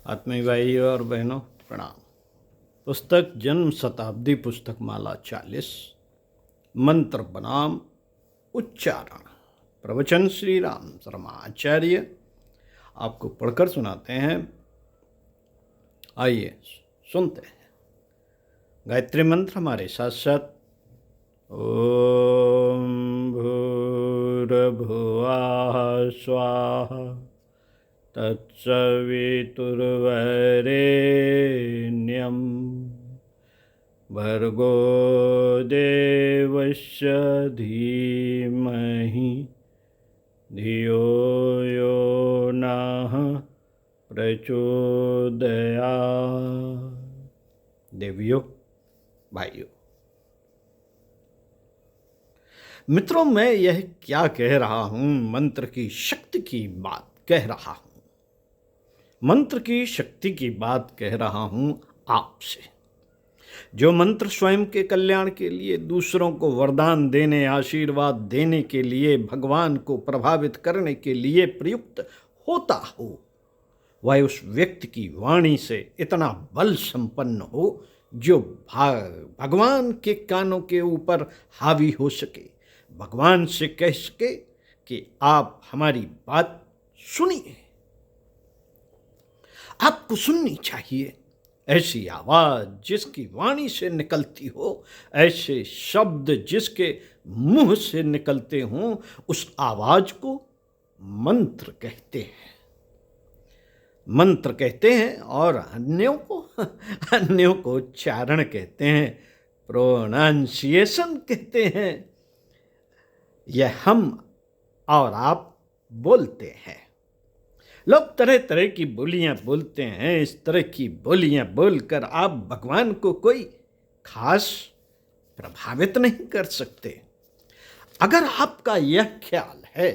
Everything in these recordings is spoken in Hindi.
आत्मीय भाइयों और बहनों प्रणाम। पुस्तक जन्म शताब्दी पुस्तक माला 40 मंत्र बनाम उच्चारण। प्रवचन श्री राम शर्मा आचार्य आपको पढ़कर सुनाते हैं। आइए सुनते हैं। गायत्री मंत्र हमारे साथ साथ। ओम भूर्भुवः स्वाहा तत्सवितुर्वरेण्यं भर्गो देवस्य धीमहि धियो यो नः प्रचोदयात्। देवियों, भाइयों, मित्रों, मैं यह क्या कह रहा हूँ? मंत्र की शक्ति की बात कह रहा हूँ। मंत्र की शक्ति की बात कह रहा हूं आपसे। जो मंत्र स्वयं के कल्याण के लिए, दूसरों को वरदान देने, आशीर्वाद देने के लिए, भगवान को प्रभावित करने के लिए प्रयुक्त होता हो, वह उस व्यक्ति की वाणी से इतना बल संपन्न हो जो भगवान के कानों के ऊपर हावी हो सके, भगवान से कह सके कि आप हमारी बात सुनिए, आपको सुननी चाहिए। ऐसी आवाज जिसकी वाणी से निकलती हो, ऐसे शब्द जिसके मुंह से निकलते हों, उस आवाज को मंत्र कहते हैं। मंत्र कहते हैं और अन्यों को उच्चारण कहते हैं, प्रोनाउंसिएशन कहते हैं। यह हम और आप बोलते हैं। लोग तरह तरह की बोलियां बोलते हैं। इस तरह की बोलियां बोलकर आप भगवान को कोई खास प्रभावित नहीं कर सकते। अगर आपका यह ख्याल है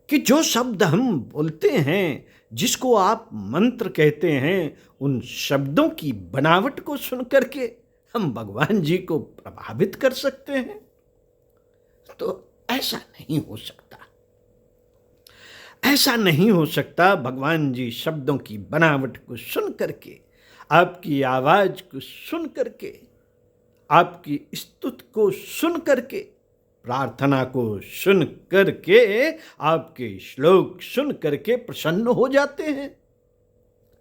कि जो शब्द हम बोलते हैं, जिसको आप मंत्र कहते हैं, उन शब्दों की बनावट को सुनकर के हम भगवान जी को प्रभावित कर सकते हैं, तो ऐसा नहीं हो सकता। ऐसा नहीं हो सकता। भगवान जी शब्दों की बनावट को सुन करके, आपकी आवाज को सुन करके, आपकी स्तुति को सुन करके, प्रार्थना को सुन करके, आपके श्लोक सुन करके प्रसन्न हो जाते हैं।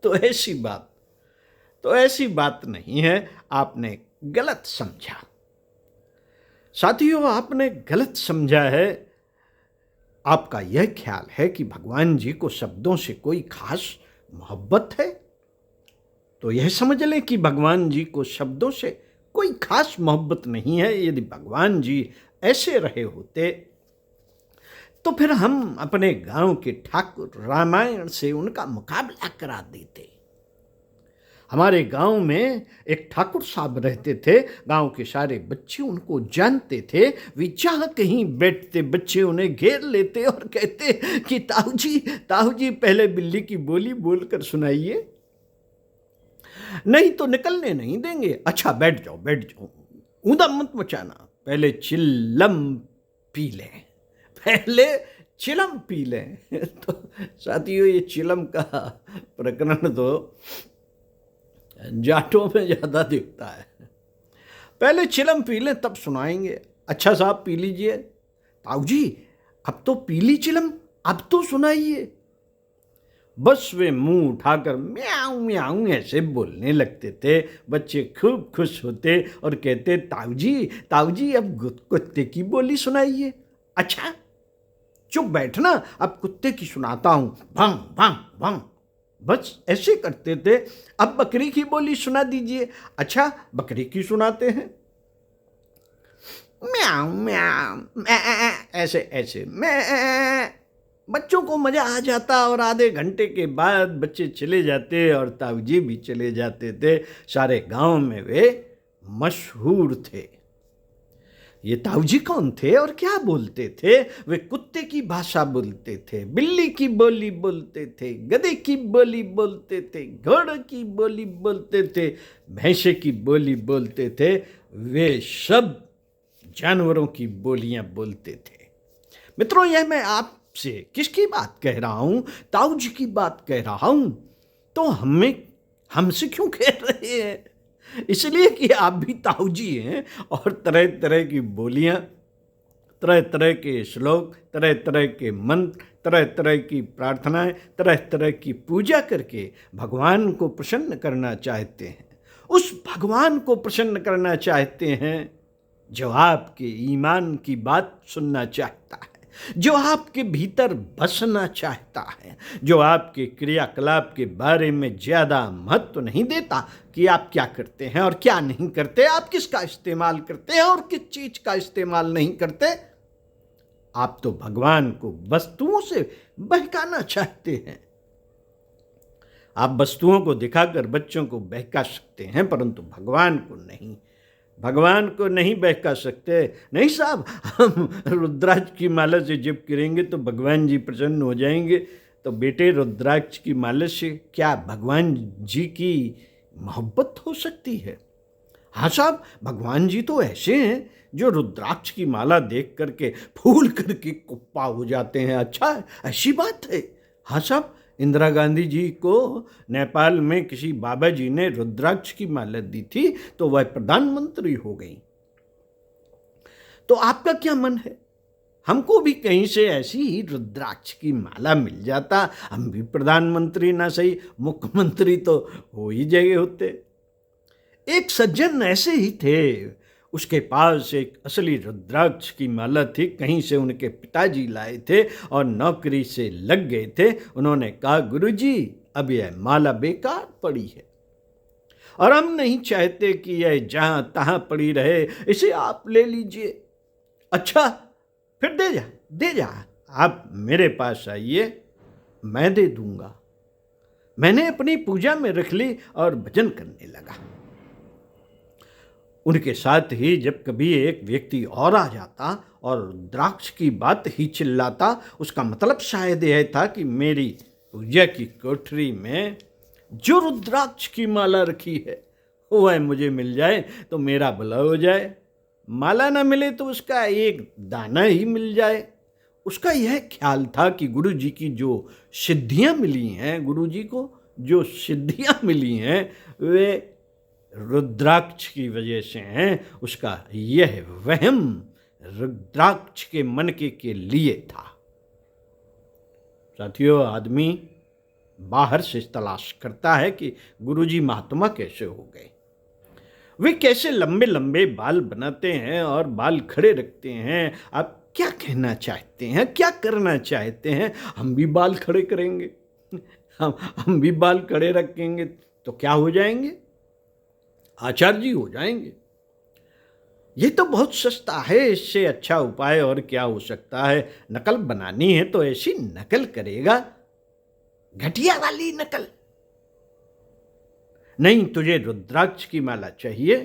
तो ऐसी बात नहीं है। आपने गलत समझा साथियों, आपने गलत समझा है। आपका यह ख्याल है कि भगवान जी को शब्दों से कोई खास मोहब्बत है, तो यह समझ लें कि भगवान जी को शब्दों से कोई खास मोहब्बत नहीं है। यदि भगवान जी ऐसे रहे होते तो फिर हम अपने गांव के ठाकुर रामायण से उनका मुकाबला करा देते। हमारे गांव में एक ठाकुर साहब रहते थे। गांव के सारे बच्चे उनको जानते थे। वे जहाँ कहीं बैठते, बच्चे उन्हें घेर लेते और कहते कि ताऊ जी पहले बिल्ली की बोली बोलकर सुनाइए, नहीं तो निकलने नहीं देंगे। अच्छा बैठ जाओ, ऊंधा मत मचाना, पहले चिल्लम पी लें। तो साथियों, ये चिलम का प्रकरण तो जाटों में ज़्यादा दिखता है। पहले चिलम पी लें तब सुनाएंगे। अच्छा साहब पी लीजिए। ताऊ जी अब तो पी ली चिलम, अब तो सुनाइए। बस वे मुंह उठाकर म्याऊं म्याऊं ऐसे बोलने लगते थे। बच्चे खूब खुश होते और कहते ताऊ जी अब कुत्ते की बोली सुनाइए। अच्छा चुप बैठना, अब कुत्ते की सुनाता हूँ, भंग भंग भंग। बस ऐसे करते थे। अब बकरी की बोली सुना दीजिए। अच्छा बकरी की सुनाते हैं, म्याऊं म्याऊं ऐसे मैं। बच्चों को मजा आ जाता और आधे घंटे के बाद बच्चे चले जाते और ताऊ जी भी चले जाते थे। सारे गांव में वे मशहूर थे। ये ताऊ जी कौन थे और क्या बोलते थे? वे कुत्ते की भाषा बोलते थे, बिल्ली की बोली बोलते थे, गधे की बोली बोलते थे, घोड़े की बोली बोलते थे, भैंसे की बोली बोलते थे। वे सब जानवरों की बोलियां बोलते थे। मित्रों, यह मैं आपसे किसकी बात कह रहा हूं? ताऊ जी की बात कह रहा हूं। तो हमसे क्यों कह रहे हैं? इसलिए कि आप भी ताऊ जी हैं और तरह तरह की बोलियां, तरह तरह के श्लोक, तरह तरह के मंत्र, तरह तरह की प्रार्थनाएं, तरह तरह की पूजा करके भगवान को प्रसन्न करना चाहते हैं। उस भगवान को प्रसन्न करना चाहते हैं जो आपके ईमान की बात सुनना चाहता है, जो आपके भीतर बसना चाहता है, जो आपके क्रियाकलाप के बारे में ज़्यादा महत्व नहीं देता कि आप क्या करते हैं और क्या नहीं करते, आप किसका इस्तेमाल करते हैं और किस चीज़ का इस्तेमाल नहीं करते। आप तो भगवान को वस्तुओं से बहकाना चाहते हैं। आप वस्तुओं को दिखाकर बच्चों को बहका सकते हैं, परंतु भगवान को नहीं। भगवान को नहीं बहका सकते। नहीं साहब, हम रुद्राक्ष की माला से जप करेंगे तो भगवान जी प्रसन्न हो जाएंगे। तो बेटे, रुद्राक्ष की माला से क्या भगवान जी की मोहब्बत हो सकती है? हाँ साहब, भगवान जी तो ऐसे हैं जो रुद्राक्ष की माला देख करके फूल करके कुप्पा हो जाते हैं। अच्छा, ऐसी बात है? हाँ साहब, इंदिरा गांधी जी को नेपाल में किसी बाबा जी ने रुद्राक्ष की माला दी थी तो वह प्रधानमंत्री हो गई। तो आपका क्या मन है? हमको भी कहीं से ऐसी ही रुद्राक्ष की माला मिल जाता, हम भी प्रधानमंत्री ना सही मुख्यमंत्री तो हो ही गए होते। एक सज्जन ऐसे ही थे, उसके पास एक असली रुद्राक्ष की माला थी, कहीं से उनके पिताजी लाए थे और नौकरी से लग गए थे। उन्होंने कहा, गुरुजी अब यह माला बेकार पड़ी है और हम नहीं चाहते कि यह जहां तहां पड़ी रहे, इसे आप ले लीजिए। अच्छा, फिर दे जा, आप मेरे पास आइए, मैं दे दूंगा। मैंने अपनी पूजा में रख ली और भजन करने लगा। उनके साथ ही जब कभी एक व्यक्ति और आ जाता और रुद्राक्ष की बात ही चिल्लाता, उसका मतलब शायद यह था कि मेरी पूजा की कोठरी में जो रुद्राक्ष की माला रखी है वह मुझे मिल जाए तो मेरा भला हो जाए, माला ना मिले तो उसका एक दाना ही मिल जाए। उसका यह ख्याल था कि गुरु जी की जो सिद्धियां मिली हैं, गुरु जी को जो सिद्धियां मिली हैं वे रुद्राक्ष की वजह से हैं। उसका यह वहम रुद्राक्ष के मनके के लिए था। साथियों, आदमी बाहर से तलाश करता है कि गुरुजी महात्मा कैसे हो गए, वे कैसे लंबे लंबे बाल बनाते हैं और बाल खड़े रखते हैं। आप क्या कहना चाहते हैं, क्या करना चाहते हैं? हम भी बाल खड़े करेंगे, हम भी बाल खड़े रखेंगे तो क्या हो जाएंगे? आचार्य जी हो जाएंगे। ये तो बहुत सस्ता है, इससे अच्छा उपाय और क्या हो सकता है? नकल बनानी है तो ऐसी नकल करेगा, घटिया वाली नकल। नहीं, तुझे रुद्राक्ष की माला चाहिए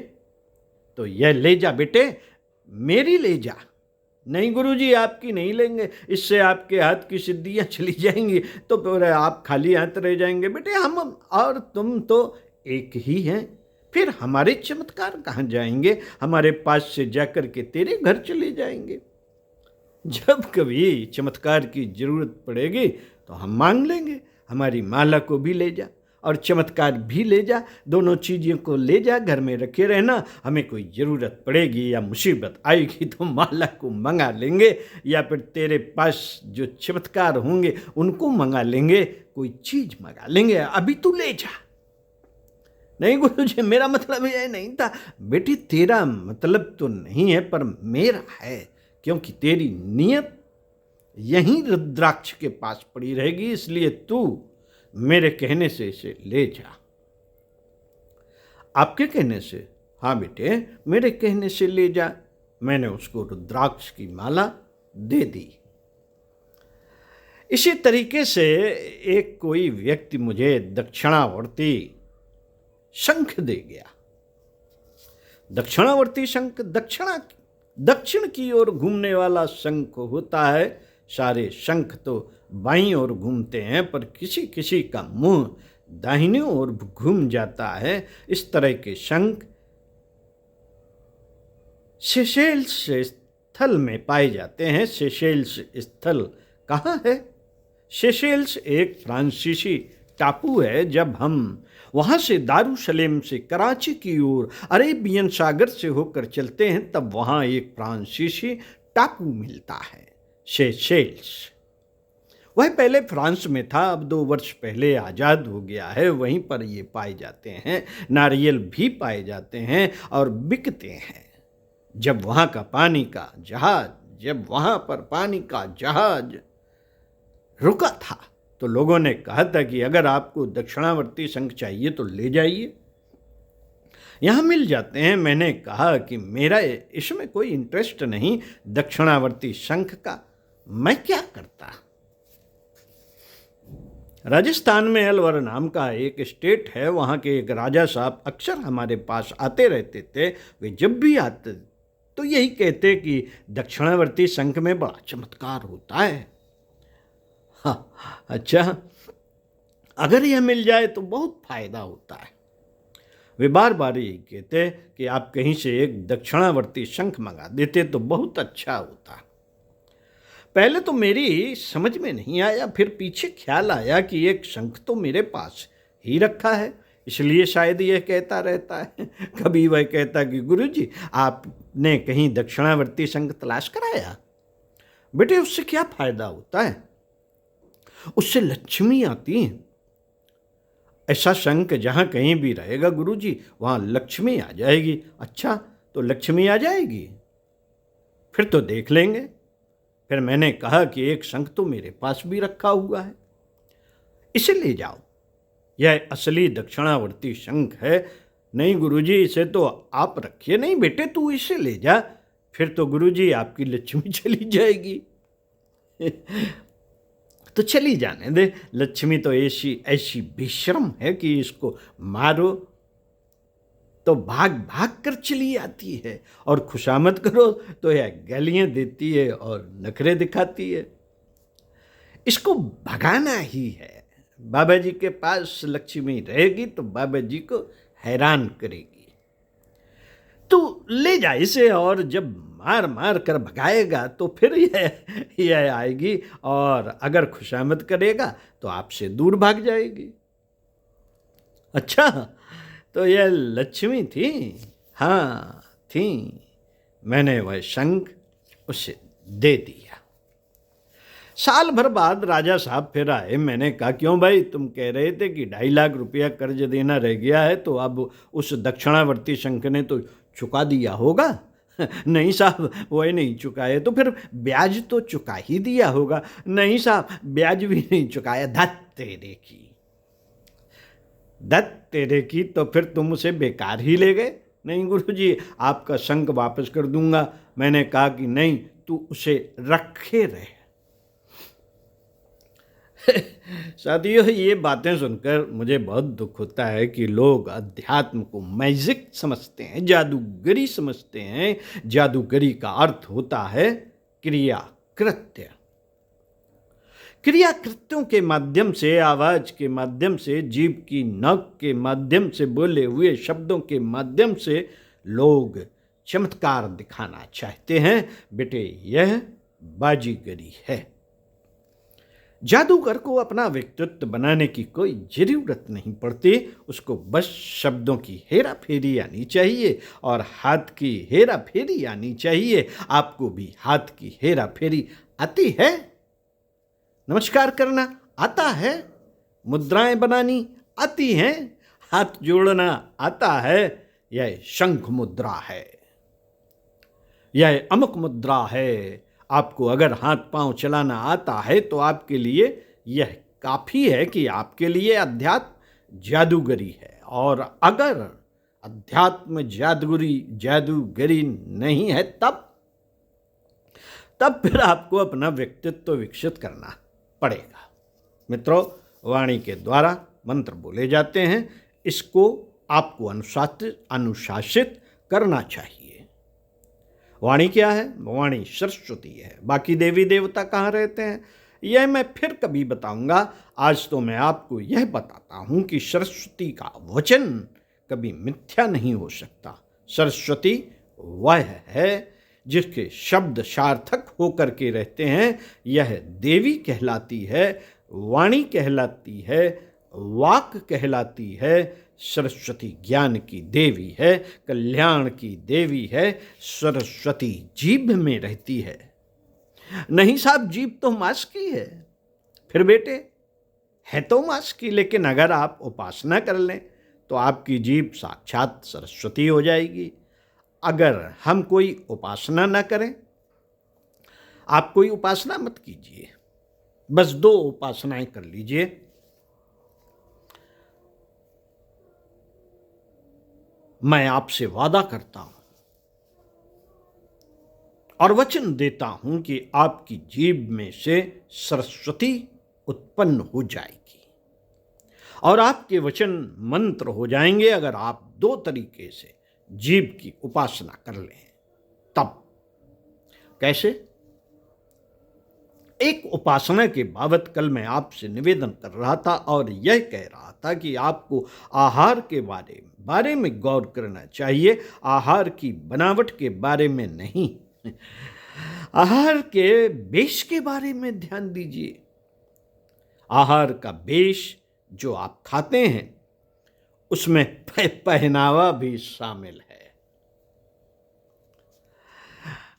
तो यह ले जा बेटे, मेरी ले जा। नहीं गुरुजी, आपकी नहीं लेंगे, इससे आपके हाथ की सिद्धियां चली जाएंगी तो फिर आप खाली हाथ रह जाएंगे। बेटे, हम और तुम तो एक ही हैं, फिर हमारे चमत्कार कहाँ जाएंगे? हमारे पास से जाकर के तेरे घर चले जाएंगे। जब कभी चमत्कार की जरूरत पड़ेगी तो हम मांग लेंगे, हमारी माला को भी ले जा और चमत्कार भी ले जा, दोनों चीज़ों को ले जा, घर में रखे रहना। हमें कोई ज़रूरत पड़ेगी या मुसीबत आएगी तो माला को मंगा लेंगे या फिर तेरे पास जो चमत्कार होंगे उनको मंगा लेंगे, कोई चीज़ मंगा लेंगे, अभी तू ले जा। नहीं गुरुजी, मेरा मतलब यह नहीं था। बेटी, तेरा मतलब तो नहीं है पर मेरा है, क्योंकि तेरी नियत यहीं रुद्राक्ष के पास पड़ी रहेगी, इसलिए तू मेरे कहने से इसे ले जा। आपके कहने से? हाँ बेटे, मेरे कहने से ले जा। मैंने उसको रुद्राक्ष की माला दे दी। इसी तरीके से एक कोई व्यक्ति मुझे दक्षिणावर्ती शंख दे गया। दक्षिणावर्ती शंख दक्षिण की ओर घूमने वाला शंख होता है। सारे शंख तो बाईं ओर घूमते हैं, पर किसी किसी का मुंह दाहिने ओर घूम जाता है। इस तरह के शंख सेशेल्स स्थल में पाए जाते हैं। सेशेल्स स्थल कहाँ है? सेशेल्स एक फ्रांसीसी टापू है। जब हम वहाँ से दारूशलेम से कराची की ओर अरेबियन सागर से होकर चलते हैं तब वहाँ एक फ्रांसीसी टापू मिलता है, सेशेल्स। वह पहले फ्रांस में था, अब 2 वर्ष पहले आज़ाद हो गया है। वहीं पर ये पाए जाते हैं, नारियल भी पाए जाते हैं और बिकते हैं। जब वहाँ पर पानी का जहाज रुका था तो लोगों ने कहा था कि अगर आपको दक्षिणावर्ती शंख चाहिए तो ले जाइए, यहाँ मिल जाते हैं। मैंने कहा कि मेरा इसमें कोई इंटरेस्ट नहीं, दक्षिणावर्ती शंख का मैं क्या करता। राजस्थान में अलवर नाम का एक स्टेट है, वहाँ के एक राजा साहब अक्सर हमारे पास आते रहते थे। वे जब भी आते तो यही कहते कि दक्षिणावर्ती शंख में बड़ा चमत्कार होता है। हाँ, अच्छा, अगर यह मिल जाए तो बहुत फायदा होता है। वे बार बार यही कहते कि आप कहीं से एक दक्षिणावर्ती शंख मंगा देते तो बहुत अच्छा होता। पहले तो मेरी समझ में नहीं आया, फिर पीछे ख्याल आया कि एक शंख तो मेरे पास ही रखा है, इसलिए शायद यह कहता रहता है। कभी वह कहता कि गुरुजी आपने कहीं दक्षिणावर्ती शंख तलाश कराया? बेटे उससे क्या फायदा होता है, उससे लक्ष्मी आती है। ऐसा शंख जहाँ कहीं भी रहेगा गुरुजी वहाँ लक्ष्मी आ जाएगी। अच्छा, तो लक्ष्मी आ जाएगी, फिर तो देख लेंगे। फिर मैंने कहा कि एक शंख तो मेरे पास भी रखा हुआ है, इसे ले जाओ, यह असली दक्षिणावर्ती शंख है। नहीं गुरुजी, इसे तो आप रखिए। नहीं बेटे, तू इसे ले जा, फिर तो गुरुजी आपकी लक्ष्मी चली जाएगी। तो चली जाने दे, लक्ष्मी तो ऐसी बेशर्म है कि इसको मारो तो भाग भाग कर चली आती है, और खुशामद करो तो यह गालियां देती है और नखरे दिखाती है। इसको भगाना ही है। बाबा जी के पास लक्ष्मी रहेगी तो बाबा जी को हैरान करेगी। तो ले जा इसे, और जब मार मार कर भगाएगा तो फिर यह आएगी, और अगर खुशामद करेगा तो आपसे दूर भाग जाएगी। अच्छा, तो यह लक्ष्मी थी? हाँ थी। मैंने वह शंख उसे दे दिया। साल भर बाद राजा साहब फिर आए। मैंने कहा क्यों भाई, तुम कह रहे थे कि 2.5 लाख रुपया कर्ज देना रह गया है, तो अब उस दक्षिणावर्ती शंख ने तो चुका दिया होगा। नहीं साहब, वही नहीं चुकाए तो फिर ब्याज तो चुका ही दिया होगा। नहीं साहब, ब्याज भी नहीं चुकाया। धत तेरे की, तो फिर तुम उसे बेकार ही ले गए। नहीं गुरुजी, आपका शंख वापस कर दूंगा। मैंने कहा कि नहीं, तू उसे रखे रहे। साथियों, ये बातें सुनकर मुझे बहुत दुख होता है कि लोग अध्यात्म को मैजिक समझते हैं, जादूगरी समझते हैं। जादूगरी का अर्थ होता है क्रियाकृत्यों के माध्यम से, आवाज के माध्यम से, जीभ की नोक के माध्यम से, बोले हुए शब्दों के माध्यम से लोग चमत्कार दिखाना चाहते हैं। बेटे, यह बाजीगरी है। जादूगर को अपना व्यक्तित्व बनाने की कोई जरूरत नहीं पड़ती, उसको बस शब्दों की हेरा फेरी आनी चाहिए और हाथ की हेरा फेरी आनी चाहिए। आपको भी हाथ की हेरा फेरी आती है? नमस्कार करना आता है? मुद्राएं बनानी आती हैं? हाथ जोड़ना आता है? यह शंख मुद्रा है, यह अमुक मुद्रा है। आपको अगर हाथ पांव चलाना आता है तो आपके लिए यह काफ़ी है कि आपके लिए अध्यात्म जादूगरी है। और अगर अध्यात्म जादूगरी नहीं है तब फिर आपको अपना व्यक्तित्व विकसित करना पड़ेगा। मित्रों, वाणी के द्वारा मंत्र बोले जाते हैं, इसको आपको अनुशासित करना चाहिए। वाणी क्या है? वाणी सरस्वती है। बाकी देवी देवता कहाँ रहते हैं, यह मैं फिर कभी बताऊंगा। आज तो मैं आपको यह बताता हूँ कि सरस्वती का वचन कभी मिथ्या नहीं हो सकता। सरस्वती वह है जिसके शब्द सार्थक होकर के रहते हैं, यह देवी कहलाती है, वाणी कहलाती है, वाक कहलाती है, सरस्वती ज्ञान की देवी है, कल्याण की देवी है, सरस्वती जीभ में रहती है। नहीं साहब, जीभ तो मांस की है। फिर बेटे, है तो मांस की, लेकिन अगर आप उपासना कर लें तो आपकी जीभ साक्षात सरस्वती हो जाएगी। अगर हम कोई उपासना ना करें, आप कोई उपासना मत कीजिए, बस 2 उपासनाएं कर लीजिए। मैं आपसे वादा करता हूं और वचन देता हूं कि आपकी जीभ में से सरस्वती उत्पन्न हो जाएगी और आपके वचन मंत्र हो जाएंगे अगर आप 2 तरीके से जीभ की उपासना कर लें। तब कैसे? एक उपासना के बाबत कल मैं आपसे निवेदन कर रहा था और यह कह रहा था कि आपको आहार के बारे में गौर करना चाहिए, आहार की बनावट के बारे में नहीं। आहार के बेश के बारे में ध्यान दीजिए। आहार का बेश जो आप खाते हैं उसमें पहनावा भी शामिल है।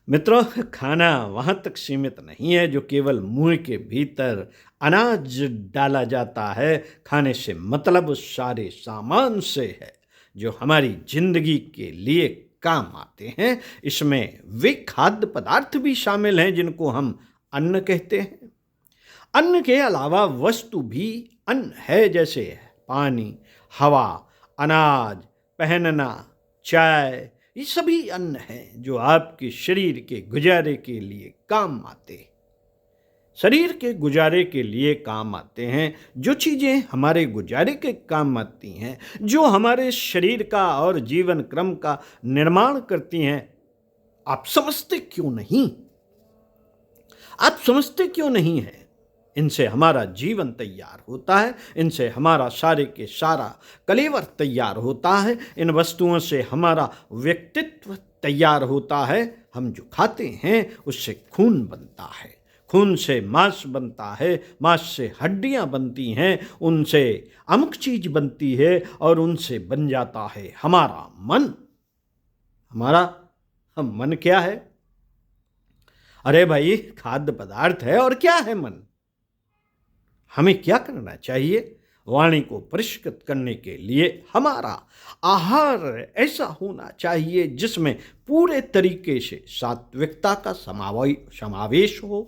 मित्रों, खाना वहाँ तक सीमित नहीं है जो केवल मुंह के भीतर अनाज डाला जाता है। खाने से मतलब उस सारे सामान से है जो हमारी जिंदगी के लिए काम आते हैं। इसमें वे खाद्य पदार्थ भी शामिल हैं जिनको हम अन्न कहते हैं। अन्न के अलावा वस्तु भी अन्न है, जैसे पानी, हवा, अनाज, पहनना, चाय, ये सभी अन्न हैं जो आपके शरीर के गुजारे के लिए काम आते हैं। शरीर के गुजारे के लिए काम आते हैं जो चीज़ें हमारे गुजारे के काम आती हैं, जो हमारे शरीर का और जीवन क्रम का निर्माण करती हैं। आप समझते क्यों नहीं? आप समझते क्यों नहीं है? इनसे हमारा जीवन तैयार होता है, इनसे हमारा सारे के सारा कलेवर तैयार होता है, इन वस्तुओं से हमारा व्यक्तित्व तैयार होता है। हम जो खाते हैं उससे खून बनता है, खून से मांस बनता है, मांस से हड्डियां बनती हैं, उनसे अमुक चीज बनती है और उनसे बन जाता है हमारा मन। हमारा मन क्या है? अरे भाई, खाद्य पदार्थ है। और क्या है मन? हमें क्या करना चाहिए? वाणी को परिष्कृत करने के लिए हमारा आहार ऐसा होना चाहिए जिसमें पूरे तरीके से सात्विकता का समावेश हो।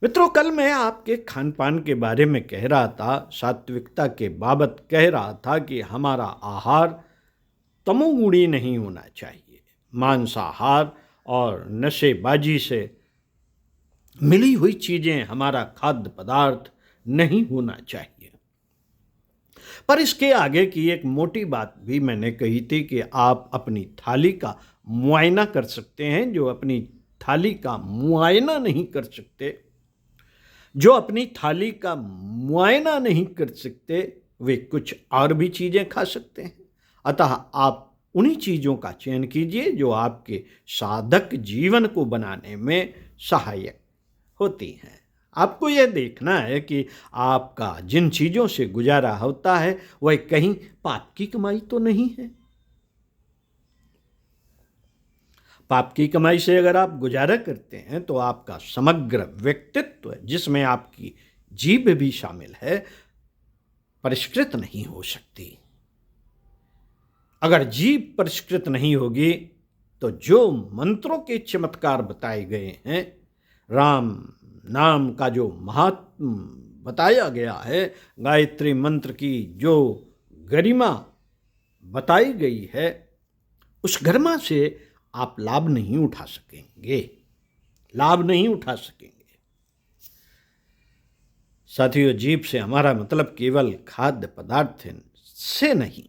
मित्रों, कल मैं आपके खान पान के बारे में कह रहा था, सात्विकता के बाबत कह रहा था कि हमारा आहार तमोगुणी नहीं होना चाहिए। मांसाहार और नशेबाजी से मिली हुई चीजें हमारा खाद्य पदार्थ नहीं होना चाहिए। पर इसके आगे की एक मोटी बात भी मैंने कही थी कि आप अपनी थाली का मुआयना कर सकते हैं। जो अपनी थाली का मुआयना नहीं कर सकते, जो अपनी थाली का मुआयना नहीं कर सकते, वे कुछ और भी चीजें खा सकते हैं। अतः आप उन्हीं चीजों का चयन कीजिए जो आपके साधक जीवन को बनाने में सहायक होती हैं। आपको यह देखना है कि आपका जिन चीज़ों से गुजारा होता है वह कहीं पाप की कमाई तो नहीं है। पाप की कमाई से अगर आप गुजारा करते हैं तो आपका समग्र व्यक्तित्व, जिसमें आपकी जीभ भी शामिल है, परिष्कृत नहीं हो सकती। अगर जीभ परिष्कृत नहीं होगी तो जो मंत्रों के चमत्कार बताए गए हैं, राम नाम का जो महात्म बताया गया है, गायत्री मंत्र की जो गरिमा बताई गई है, उस गरिमा से आप लाभ नहीं उठा सकेंगे, लाभ नहीं उठा सकेंगे। साथियों, जीभ से हमारा मतलब केवल खाद्य पदार्थ से नहीं।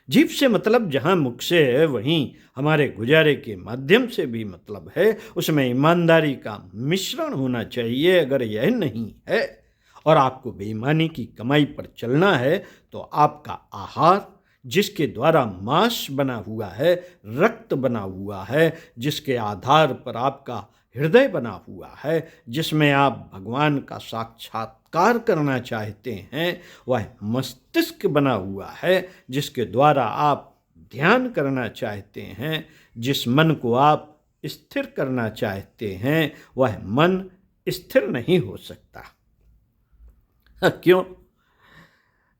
जीभ से मतलब जहाँ मुख से है वहीं हमारे गुजारे के माध्यम से भी मतलब है। उसमें ईमानदारी का मिश्रण होना चाहिए। अगर यह नहीं है और आपको बेईमानी की कमाई पर चलना है तो आपका आहार, जिसके द्वारा मांस बना हुआ है, रक्त बना हुआ है, जिसके आधार पर आपका हृदय बना हुआ है, जिसमें आप भगवान का साक्षात्कार साकार करना चाहते हैं वह मस्तिष्क बना हुआ है जिसके द्वारा आप ध्यान करना चाहते हैं। जिस मन को आप स्थिर करना चाहते हैं वह मन स्थिर नहीं हो सकता। क्यों?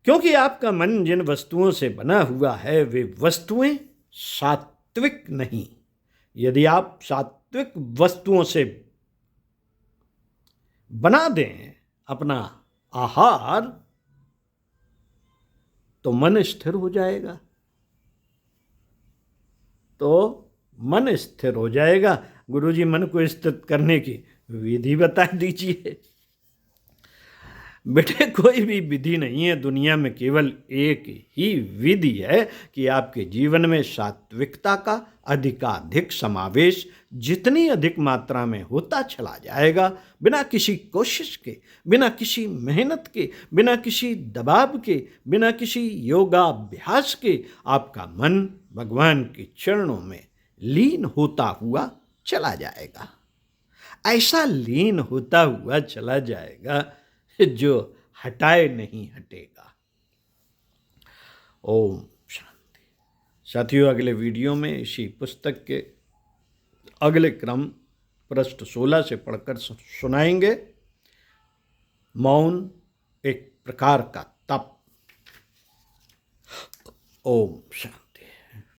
क्योंकि आपका मन जिन वस्तुओं से बना हुआ है वे वस्तुएं सात्विक नहीं। यदि आप सात्विक वस्तुओं से बना दें अपना आहार तो मन स्थिर हो जाएगा। तो मन स्थिर हो जाएगा। गुरुजी मन को स्थिर करने की विधि बता दीजिए। बेटे कोई भी विधि नहीं है दुनिया में, केवल एक ही विधि है कि आपके जीवन में सात्विकता का अधिकाधिक समावेश जितनी अधिक मात्रा में होता चला जाएगा, बिना किसी कोशिश के, बिना किसी मेहनत के, बिना किसी दबाव के, बिना किसी योगाभ्यास के आपका मन भगवान के चरणों में लीन होता हुआ चला जाएगा। ऐसा लीन होता हुआ चला जाएगा जो हटाए नहीं हटेगा। ओम शांति। साथियों, अगले वीडियो में इसी पुस्तक के अगले क्रम पृष्ठ 16 से पढ़कर सुनाएंगे। मौन एक प्रकार का तप। ओम शांति।